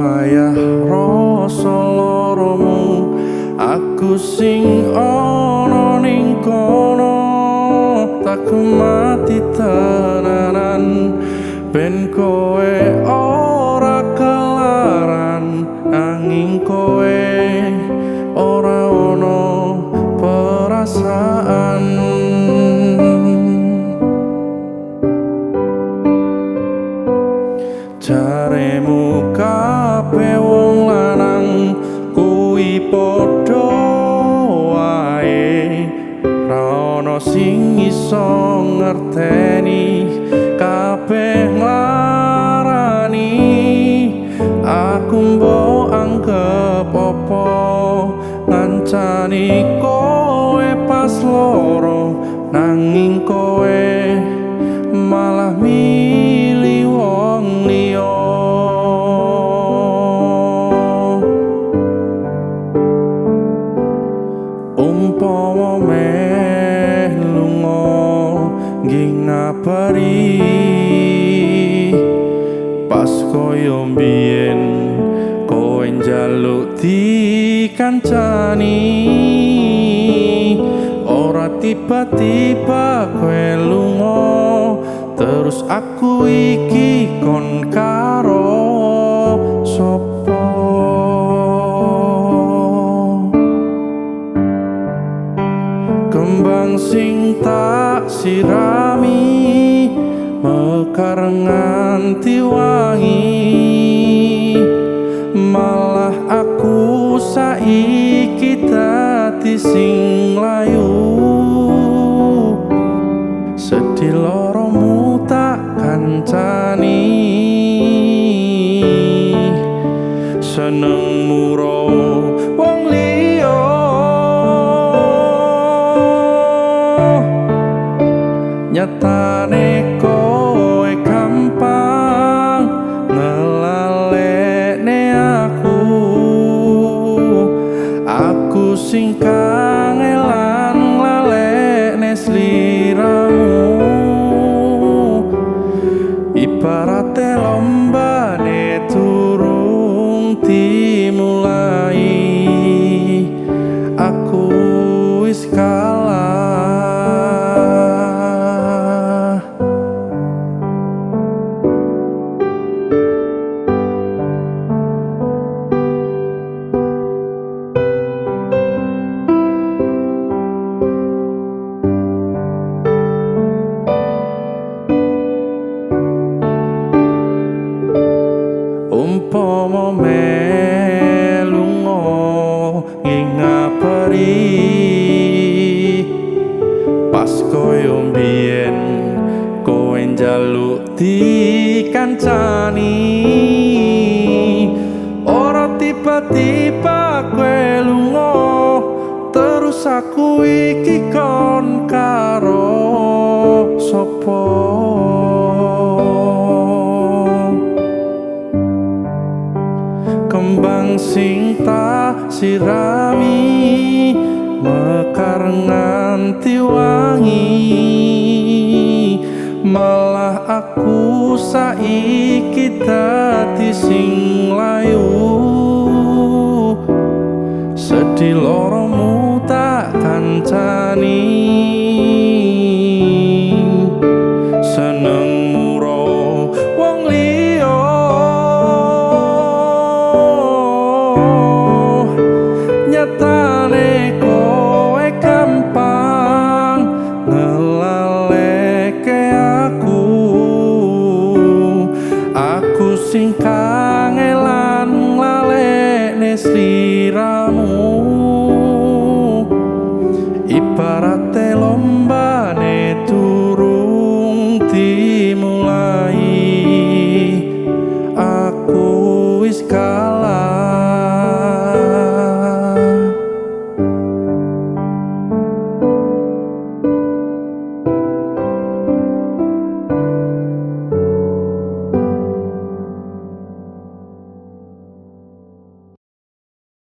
wayah rasa loromu, aku sing ana ning kono tak mati tenanan ben kowe ora kelaran angin kowe ora ono perasaan. Jaremu kabeh wong lanang kuwi padha wae, ra ono sing iso ngerteni kabeh nglarani. Aku mbok anggap apa ngancani kowe pas loro, nanging kowe malah milih wong liya. Umpama meh lunga nggih ngabari pas koyo mbiyen kowe njaluk dikancani, ora tiba-tiba kowe lunga terus aku iki kon karo sapa. Kembang sing tak sirami mekar nganti wangi, malah aku saiki dadi sing layu. Sedih loromu tak kancani, seneng muro wong liya. Nyatane kowe gampang ngelalekne aku sing kangelan nglalekne sliramu. Ibarate lombane durung dimulai, aku wis kalah. Umpama melunga ing ngabari pas koyo mbiyen kowe njaluk dikancani, ora tiba-tiba kowe lunga terus aku iki kon karo sapa. Kembang sing tak sirami mekar nganti wangi, malah aku saiki dadi sing layu. Sedih loromu tak kancani, seneng muro wong liya. Nyatane kowe gampang ngelaleke aku sing kangelan nglalekne